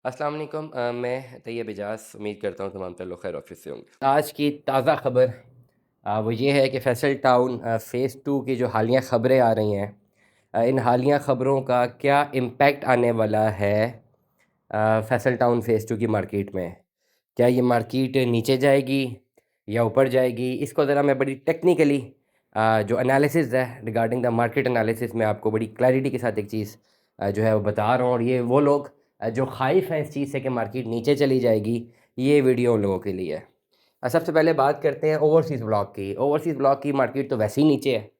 अस्सलाम वालेकुम। मैं तैयब एजाज उम्मीद करता हूँ तमाम तर लोग खैर ऑफिस से होंगे। आज की ताज़ा ख़बर वो ये है कि फैसल टाउन फ़ेज़ 2 की जो हालिया ख़बरें आ रही हैं, इन हालिया ख़बरों का क्या इम्पेक्ट आने वाला है फैसल टाउन फ़ेज़ 2 की मार्केट में। क्या ये मार्केट नीचे जाएगी या ऊपर जाएगी? इसको ज़रा मैं बड़ी टेक्निकली जो एनालिसिस है रिगार्डिंग द मार्केट एनालिसिस में आपको बड़ी क्लैरिटी के साथ एक चीज़ जो है वो बता रहा हूँ। और ये वो लोग जो ख़ाइफ़ हैं इस चीज़ से कि मार्केट नीचे चली जाएगी, ये वीडियो उन लोगों के लिए है। सबसे पहले बात करते हैं ओवरसीज़ ब्लॉक की। ओवरसीज़ ब्लॉक की मार्केट तो वैसे ही नीचे है।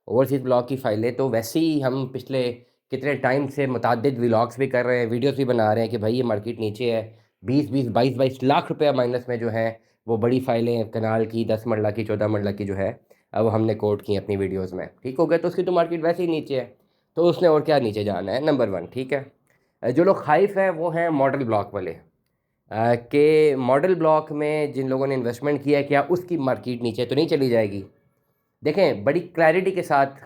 ओवरसीज़ ब्लॉक की फ़ाइलें तो वैसे ही हम पिछले कितने टाइम से मुतअद्दिद व्लॉग्स भी कर रहे हैं, वीडियोज़ भी बना रहे हैं कि भाई ये मार्केट नीचे है। 20-20, 22-22 लाख रुपया माइनस में जो है वो बड़ी फ़ाइलें कनाल की, 10 मरला की, 14 मरला की जो है वो हमने कोट की अपनी वीडियोज़ में। ठीक हो गया, तो उसकी तो मार्केट वैसे ही नीचे है, तो उसने और क्या नीचे जाना है, नंबर 1। ठीक है। जो लोग ख़ाइफ़ हैं वो हैं मॉडल ब्लॉक वाले, कि मॉडल ब्लॉक में जिन लोगों ने इन्वेस्टमेंट किया है क्या उसकी मार्केट नीचे तो नहीं चली जाएगी। देखें, बड़ी क्लैरिटी के साथ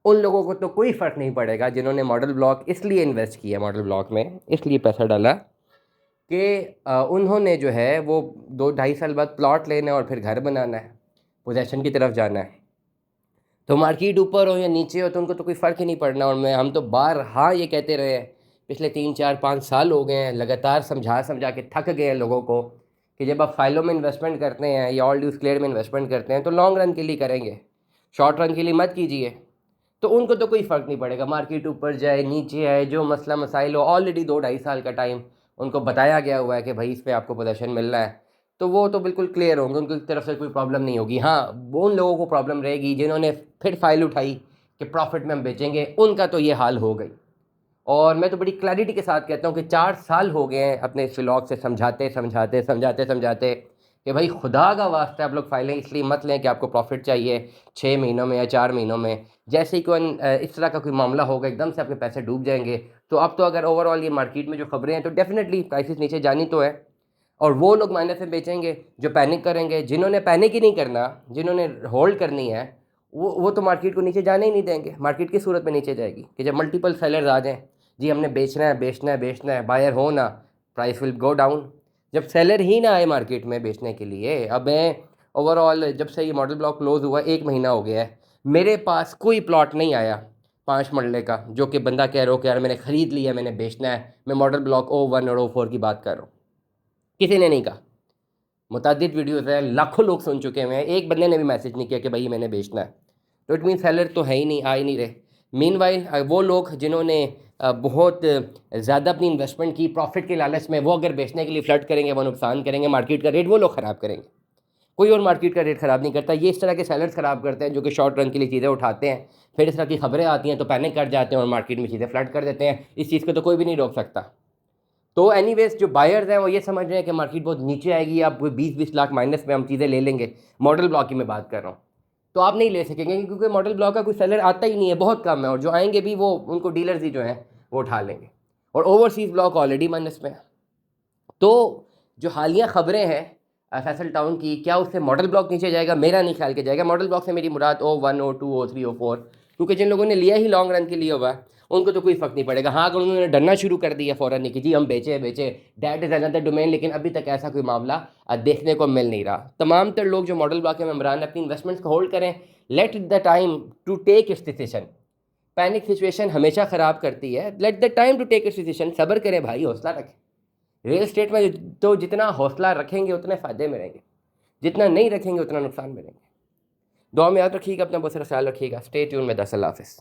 उन लोगों को तो कोई फ़र्क नहीं पड़ेगा जिन्होंने मॉडल ब्लॉक इसलिए इन्वेस्ट किया, मॉडल ब्लॉक में इसलिए पैसा डाला कि उन्होंने जो है वो 2 ढाई साल बाद प्लॉट लेना है और फिर घर बनाना है, पोजेसन की तरफ जाना है। तो मार्केट ऊपर हो या नीचे हो तो उनको तो कोई फ़र्क ही नहीं पड़ना। और हम तो बारहा ये कहते रहे हैं, पिछले 3 4 5 साल हो गए हैं लगातार समझा समझा के थक गए हैं लोगों को कि जब आप फाइलों में इन्वेस्टमेंट करते हैं या ऑल ड्यूज क्लियर में इन्वेस्टमेंट करते हैं तो लॉन्ग रन के लिए करेंगे, शॉर्ट रन के लिए मत कीजिए। तो उनको तो कोई फ़र्क नहीं पड़ेगा, मार्केट ऊपर जाए नीचे आए, जो मसला मसाइल हो, ऑलरेडी 2 ढाई साल का टाइम उनको बताया गया हुआ है कि भाई इस पे आपको पोजीशन मिल रहा है, तो वो तो बिल्कुल क्लियर होंगे, उनकी तरफ से कोई प्रॉब्लम नहीं होगी। हाँ, वो उन लोगों को प्रॉब्लम रहेगी जिन्होंने फिर फाइल उठाई कि प्रॉफिट में हम बेचेंगे, उनका तो ये हाल हो गई। और मैं तो बड़ी क्लैरिटी के साथ कहता हूँ कि 4 साल हो गए हैं अपने इस व्लॉग से समझाते समझाते समझाते समझाते कि भाई खुदा का वास्ता आप लोग फाइलें इसलिए मत लें कि आपको प्रॉफिट चाहिए 6 महीनों में या 4 महीनों में। जैसे ही कोई इस तरह का कोई मामला होगा, एकदम से आपके पैसे डूब जाएंगे। तो अब तो अगर ओवरऑल ये मार्केट में जो खबरें हैं तो डेफिनेटली प्राइसेस नीचे जानी तो है, और वो लोग माइनस में बेचेंगे जो पैनिक करेंगे। जिन्होंने पैनिक ही नहीं करना, जिन्होंने होल्ड करनी है, वो तो मार्केट को नीचे जाने ही नहीं देंगे। मार्केट किस सूरत में नीचे जाएगी कि जब मल्टीपल सेलर्स आ जाएं, जी हमने बेचना है बेचना है बेचना है, बायर हो ना, प्राइस विल गो डाउन। जब सेलर ही ना आए मार्केट में बेचने के लिए, अब मैं ओवरऑल जब से ये मॉडल ब्लॉक क्लोज हुआ 1 महीना हो गया है, मेरे पास कोई प्लॉट नहीं आया 5 मरले का जो कि बंदा कह रहा हो कि यार मैंने ख़रीद लिया, मैंने बेचना है। मैं मॉडल ब्लॉक O1 और O4 की बात कर रहा हूँ, किसी ने नहीं कहा। मुतअद्दिद वीडियोज़ हैं, लाखों लोग सुन चुके हुए हैं, एक बंदे ने भी मैसेज नहीं किया कि भाई मैंने बेचना है। तो इट मीन सेलर तो है ही नहीं, आ ही नहीं रहे। मीनवाइल वो लोग जिन्होंने बहुत ज़्यादा अपनी इन्वेस्टमेंट की प्रॉफिट के लालच में, वो अगर बेचने के लिए फ्लड करेंगे, वो नुकसान करेंगे, मार्केट का रेट वो लोग ख़राब करेंगे। कोई और मार्केट का रेट ख़राब नहीं करता, ये इस तरह के सेलर्स ख़राब करते हैं जो कि शॉर्ट रन के लिए चीज़ें उठाते हैं, फिर इस तरह की खबरें आती हैं तो पैनिक कर जाते हैं और मार्केट में चीज़ें फ्लड कर देते हैं। इस चीज़ को तो कोई भी नहीं रोक सकता। तो एनीवेज जो बायर्स हैं वो ये समझ रहे हैं कि मार्केट बहुत नीचे आएगी, अब 20-20 लाख माइनस में हम चीज़ें ले लेंगे। मॉडल ब्लॉक की मैं बात कर रहा हूँ, तो आप नहीं ले सकेंगे क्योंकि मॉडल ब्लॉक का कोई सेलर आता ही नहीं है, बहुत कम है, और जो आएंगे भी वो उनको डीलर्स ही जो हैं वो उठा लेंगे। और ओवरसीज़ ब्लॉक ऑलरेडी माइनस में है। तो जो हालिया ख़बरें हैं फैसल टाउन की, क्या उससे मॉडल ब्लॉक नीचे जाएगा? मेरा नहीं ख्याल के जाएगा। मॉडल ब्लॉक से मेरी मुराद O1 O2 O3 O4, क्योंकि जिन लोगों ने लिया ही लॉन्ग रन के लिए हुआ है उनको तो कोई फ़र्क नहीं पड़ेगा। हाँ, अगर उन्होंने डरना शुरू कर दिया फ़ौरन नहीं कि जी हम बेचे बेचे, दैट इज़ अनदर डोमेन, लेकिन अभी तक ऐसा कोई मामला देखने को मिल नहीं रहा। तमाम तर लोग जो मॉडल ब्लॉक के मेम्बरान अपनी इन्वेस्टमेंट्स को होल्ड करें, let the time to take its decision. Panic situation हमेशा ख़राब करती है, let the time to take its decision. सब्र करें भाई, हौसला रखें। रियल एस्टेट में तो जितना हौसला रखेंगे उतने फ़ायदे में रहेंगे, जितना नहीं रखेंगे उतना नुकसान में रहेंगे। दुआ में याद रखिएगा, अपना बहुत सारा ख्याल रखिएगा। स्टे ट्यून में 10 अल्लाह हाफ़िज़।